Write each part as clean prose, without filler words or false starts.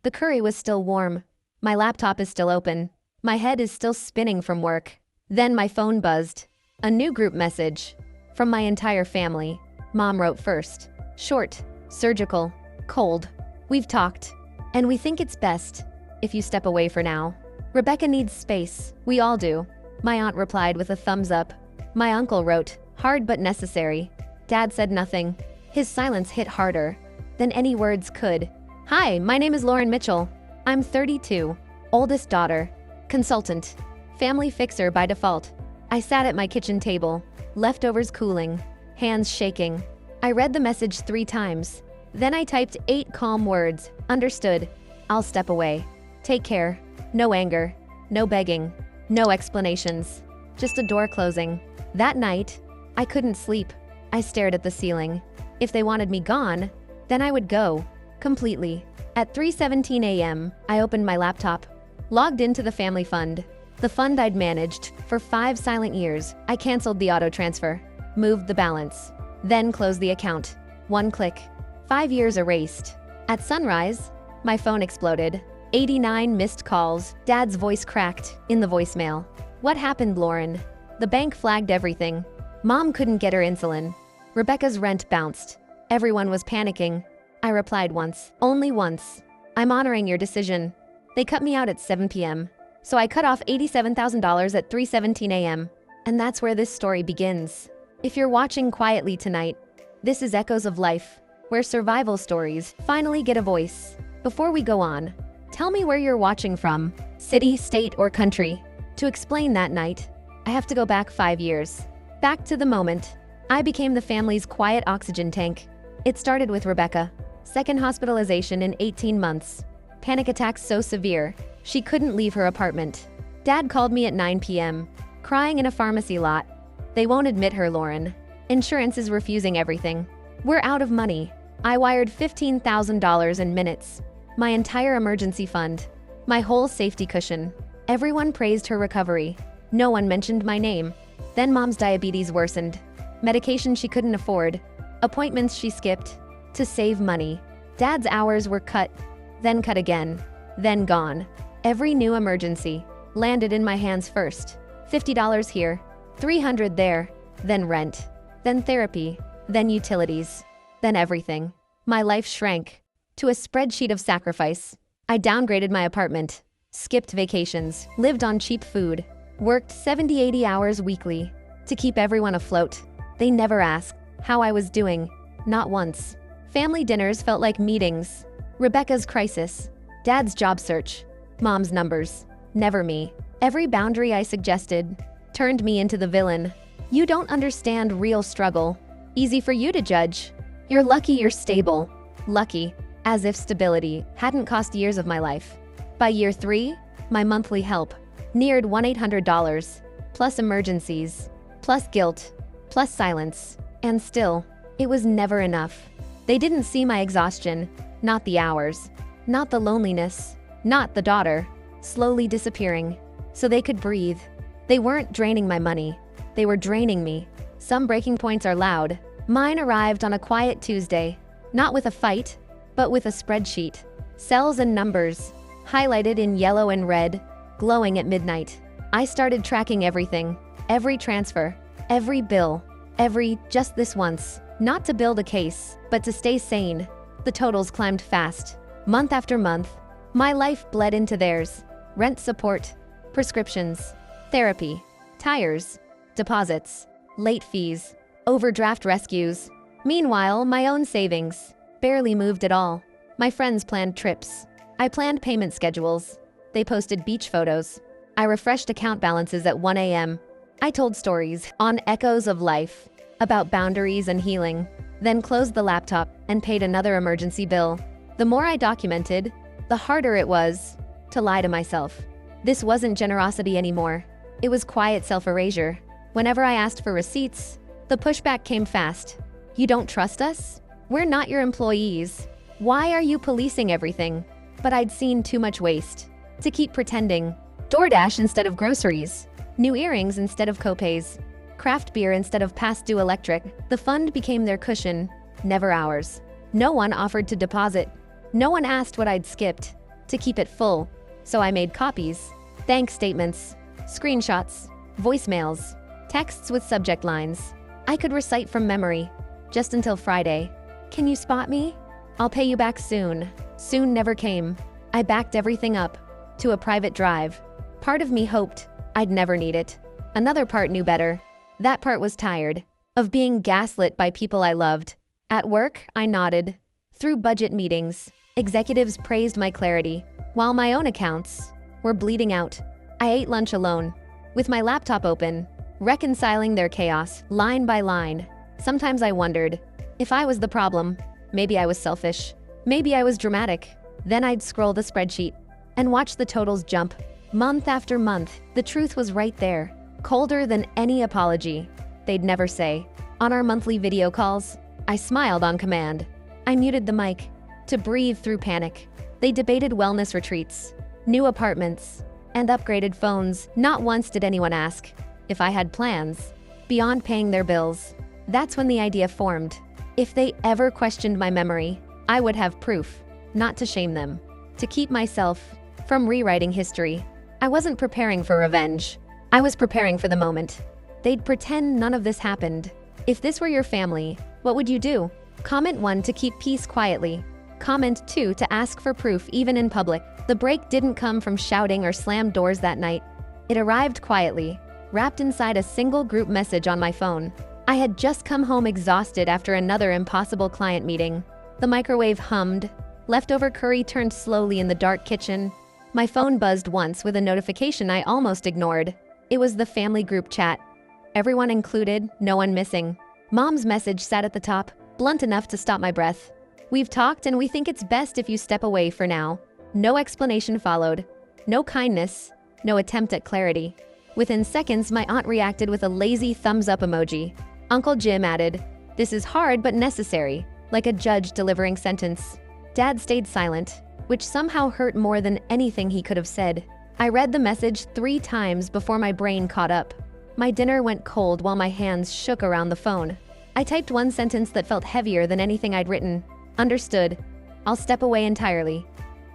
The curry was still warm. My laptop is still open. My head is still spinning from work. Then my phone buzzed. A new group message. From my entire family. Mom wrote first. Short, surgical, cold. We've talked. And we think it's best if you step away for now. Rebecca needs space. We all do. My aunt replied with a thumbs up. My uncle wrote, hard but necessary. Dad said nothing. His silence hit harder than any words could. Hi, my name is Lauren Mitchell. I'm 32. Oldest daughter. Consultant. Family fixer by default. I sat at my kitchen table. Leftovers cooling. Hands shaking. I read the message 3 times. Then I typed 8 calm words. Understood. I'll step away. Take care. No anger. No begging. No explanations. Just a door closing. That night, I couldn't sleep. I stared at the ceiling. If they wanted me gone, then I would go. Completely. At 3:17 a.m., I opened my laptop. Logged into the family fund. The fund I'd managed for 5 silent years. I canceled the auto transfer. Moved the balance. Then closed the account. 1 click. 5 years erased. At sunrise, my phone exploded. 89 missed calls. Dad's voice cracked in the voicemail. What happened, Lauren? The bank flagged everything. Mom couldn't get her insulin. Rebecca's rent bounced. Everyone was panicking. I replied once. Only once. I'm honoring your decision. They cut me out at 7 p.m. So I cut off $87,000 at 3:17 a.m. And that's where this story begins. If you're watching quietly tonight, this is Echoes of Life, where survival stories finally get a voice. Before we go on, tell me where you're watching from, city, state, or country. To explain that night, I have to go back 5 years. Back to the moment I became the family's quiet oxygen tank. It started with Rebecca. Second hospitalization in 18 months. Panic attacks so severe, she couldn't leave her apartment. Dad called me at 9 p.m., crying in a pharmacy lot. They won't admit her, Lauren. Insurance is refusing everything. We're out of money. I wired $15,000 in minutes. My entire emergency fund. My whole safety cushion. Everyone praised her recovery. No one mentioned my name. Then Mom's diabetes worsened. Medication she couldn't afford. Appointments she skipped. To save money. Dad's hours were cut. Then cut again. Then gone. Every new emergency landed in my hands first. $50 here. $300 there. Then rent. Then therapy. Then utilities. Then everything. My life shrank to a spreadsheet of sacrifice. I downgraded my apartment. Skipped vacations. Lived on cheap food. Worked 70-80 hours weekly to keep everyone afloat. They never asked how I was doing. Not once. Family dinners felt like meetings. Rebecca's crisis. Dad's job search. Mom's numbers. Never me. Every boundary I suggested turned me into the villain. You don't understand real struggle. Easy for you to judge. You're lucky you're stable. Lucky, as if stability hadn't cost years of my life. By year 3, my monthly help neared $1,800, plus emergencies, plus guilt, plus silence. And still, it was never enough. They didn't see my exhaustion, not the hours, not the loneliness, not the daughter, slowly disappearing, so they could breathe. They weren't draining my money. They were draining me. Some breaking points are loud. Mine arrived on a quiet Tuesday, not with a fight, but with a spreadsheet. Cells and numbers, highlighted in yellow and red, glowing at midnight. I started tracking everything, every transfer, every bill, just this once. Not to build a case, but to stay sane. The totals climbed fast. Month after month, my life bled into theirs. Rent support, prescriptions, therapy, tires, deposits, late fees, overdraft rescues. Meanwhile, my own savings barely moved at all. My friends planned trips. I planned payment schedules. They posted beach photos. I refreshed account balances at 1 a.m. I told stories on Echoes of Life about boundaries and healing, then closed the laptop and paid another emergency bill. The more I documented, the harder it was to lie to myself. This wasn't generosity anymore. It was quiet self-erasure. Whenever I asked for receipts, the pushback came fast. You don't trust us? We're not your employees. Why are you policing everything? But I'd seen too much waste to keep pretending. DoorDash instead of groceries. New earrings instead of copays. Craft beer instead of past due electric. The fund became their cushion, never ours. No one offered to deposit. No one asked what I'd skipped. to keep it full, so I made copies, thank statements, screenshots, voicemails, texts with subject lines I could recite from memory, just until Friday. Can you spot me? I'll pay you back soon. Soon never came. I backed everything up to a private drive. Part of me hoped I'd never need it. Another part knew better. That part was tired of being gaslit by people I loved. At work, I nodded. Through budget meetings, executives praised my clarity, while my own accounts were bleeding out. I ate lunch alone, with my laptop open, reconciling their chaos line by line. Sometimes I wondered if I was the problem. Maybe I was selfish. Maybe I was dramatic. Then I'd scroll the spreadsheet and watch the totals jump. Month after month, the truth was right there, colder than any apology they'd never say. On our monthly video calls, I smiled on command. I muted the mic to breathe through panic. They debated wellness retreats, new apartments, and upgraded phones. Not once did anyone ask if I had plans beyond paying their bills. That's when the idea formed. If they ever questioned my memory, I would have proof, not to shame them, to keep myself from rewriting history. I wasn't preparing for revenge. I was preparing for the moment. They'd pretend none of this happened. If this were your family, what would you do? Comment 1 to keep peace quietly. Comment 2 to ask for proof even in public. The break didn't come from shouting or slammed doors that night. It arrived quietly, wrapped inside a single group message on my phone. I had just come home exhausted after another impossible client meeting. The microwave hummed. Leftover curry turned slowly in the dark kitchen. My phone buzzed once with a notification I almost ignored. It was the family group chat. Everyone included, no one missing. Mom's message sat at the top, blunt enough to stop my breath. We've talked and we think it's best if you step away for now. No explanation followed. No kindness. No attempt at clarity. Within seconds, my aunt reacted with a lazy thumbs up emoji. Uncle Jim added, "This is hard but necessary," like a judge delivering sentence. Dad stayed silent, which somehow hurt more than anything he could have said. I read the message 3 times before my brain caught up. My dinner went cold while my hands shook around the phone. I typed one sentence that felt heavier than anything I'd written. Understood. I'll step away entirely.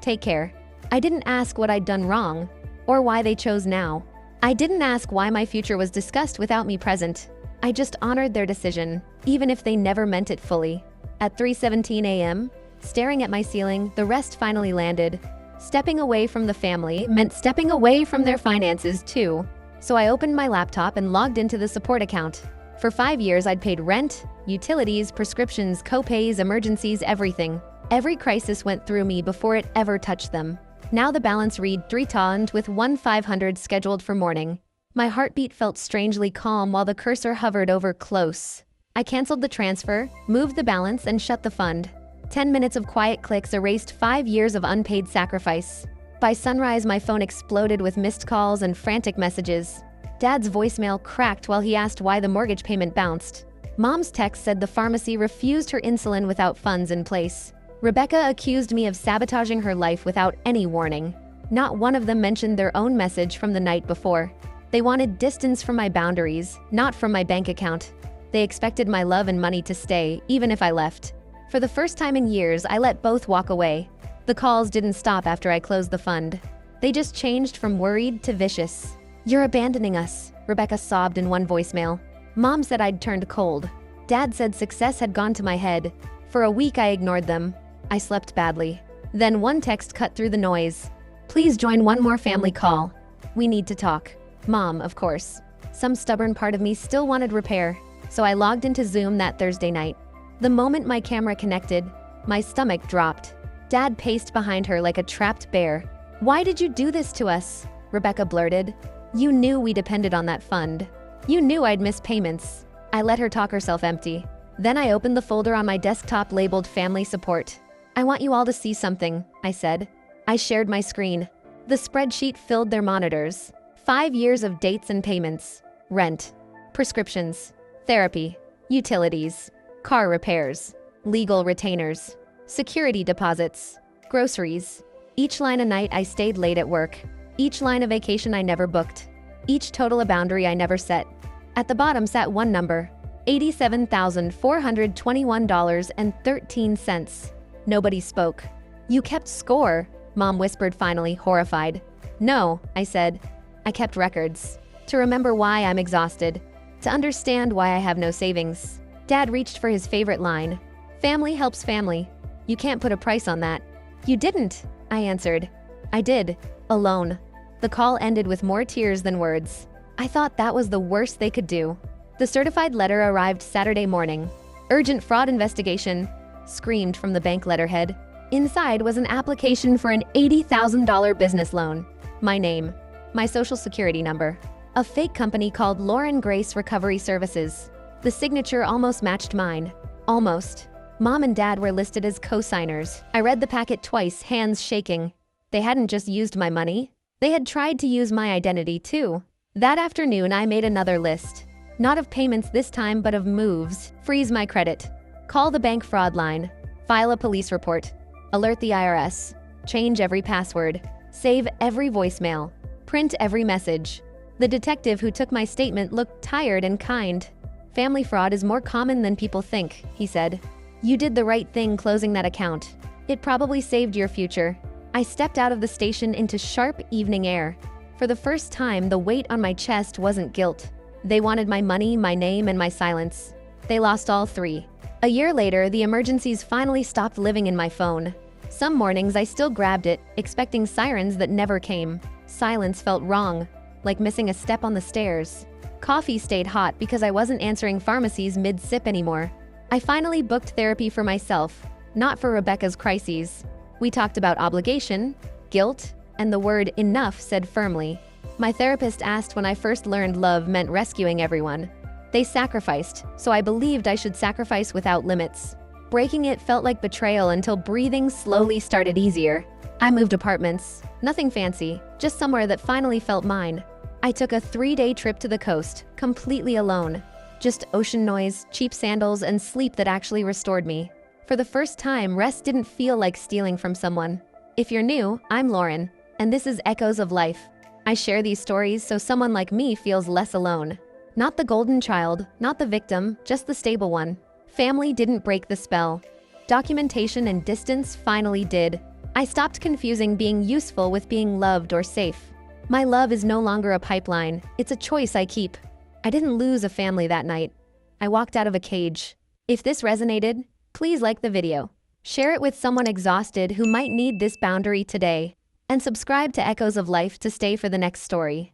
Take care. I didn't ask what I'd done wrong, or why they chose now. I didn't ask why my future was discussed without me present. I just honored their decision, even if they never meant it fully. At 3:17 a.m., staring at my ceiling, the rest finally landed. Stepping away from the family meant stepping away from their finances too. So I opened my laptop and logged into the support account. For 5 years, I'd paid rent, utilities, prescriptions, co-pays, emergencies, everything. Every crisis went through me before it ever touched them. Now the balance read 3,000 with 1,500 scheduled for morning. My heartbeat felt strangely calm while the cursor hovered over close. I canceled the transfer, moved the balance, and shut the fund. 10 minutes of quiet clicks erased 5 years of unpaid sacrifice. By sunrise, my phone exploded with missed calls and frantic messages. Dad's voicemail cracked while he asked why the mortgage payment bounced. Mom's text said the pharmacy refused her insulin without funds in place. Rebecca accused me of sabotaging her life without any warning. Not one of them mentioned their own message from the night before. They wanted distance from my boundaries, not from my bank account. They expected my love and money to stay, even if I left. For the first time in years, I let both walk away. The calls didn't stop after I closed the fund. They just changed from worried to vicious. "You're abandoning us," Rebecca sobbed in one voicemail. Mom said I'd turned cold. Dad said success had gone to my head. For a week, I ignored them. I slept badly. Then one text cut through the noise. "Please join one more family call. We need to talk." Mom, of course. Some stubborn part of me still wanted repair, so I logged into Zoom that Thursday night. The moment my camera connected, my stomach dropped. Dad paced behind her like a trapped bear. "Why did you do this to us?" Rebecca blurted. "You knew we depended on that fund. You knew I'd miss payments." I let her talk herself empty. Then I opened the folder on my desktop labeled Family Support. "I want you all to see something," I said. I shared my screen. The spreadsheet filled their monitors. 5 years of dates and payments. Rent, prescriptions, therapy, utilities, car repairs, legal retainers, security deposits, groceries. Each line a night I stayed late at work. Each line a vacation I never booked. Each total a boundary I never set. At the bottom sat one number, $87,421.13. Nobody spoke. "You kept score," Mom whispered finally, horrified. No, I said. I kept records. To remember why I'm exhausted. To understand why I have no savings. Dad reached for his favorite line. Family helps family. You can't put a price on that. You didn't, I answered. I did. Alone. The call ended with more tears than words. I thought that was the worst they could do. The certified letter arrived Saturday morning. Urgent fraud investigation, screamed from the bank letterhead. Inside was an application for an $80,000 business loan. My name. My social security number. A fake company called Lauren Grace Recovery Services. The signature almost matched mine. Almost. Mom and Dad were listed as co-signers. I read the packet twice, hands shaking. They hadn't just used my money. They had tried to use my identity too. That afternoon, I made another list. Not of payments this time, but of moves. Freeze my credit. Call the bank fraud line. File a police report. Alert the IRS. Change every password. Save every voicemail. Print every message. The detective who took my statement looked tired and kind. Family fraud is more common than people think, he said. You did the right thing closing that account. It probably saved your future. I stepped out of the station into sharp evening air. For the first time, the weight on my chest wasn't guilt. They wanted my money, my name, and my silence. They lost all three. A year later, the emergencies finally stopped living in my phone. Some mornings I still grabbed it, expecting sirens that never came. Silence felt wrong, like missing a step on the stairs. Coffee stayed hot because I wasn't answering pharmacies mid-sip anymore. I finally booked therapy for myself, not for Rebecca's crises. We talked about obligation, guilt, and the word enough said firmly. My therapist asked when I first learned love meant rescuing everyone. They sacrificed, so I believed I should sacrifice without limits. Breaking it felt like betrayal until breathing slowly started easier. I moved apartments. Nothing fancy, just somewhere that finally felt mine. I took a 3-day trip to the coast, completely alone. Just ocean noise, cheap sandals, and sleep that actually restored me. For the first time, rest didn't feel like stealing from someone. If you're new, I'm Lauren, and this is Echoes of Life. I share these stories so someone like me feels less alone. Not the golden child, not the victim, just the stable one. Family didn't break the spell. Documentation and distance finally did. I stopped confusing being useful with being loved or safe. My love is no longer a pipeline, it's a choice I keep. I didn't lose a family that night. I walked out of a cage. If this resonated, please like the video. Share it with someone exhausted who might need this boundary today. And subscribe to Echoes of Life to stay for the next story.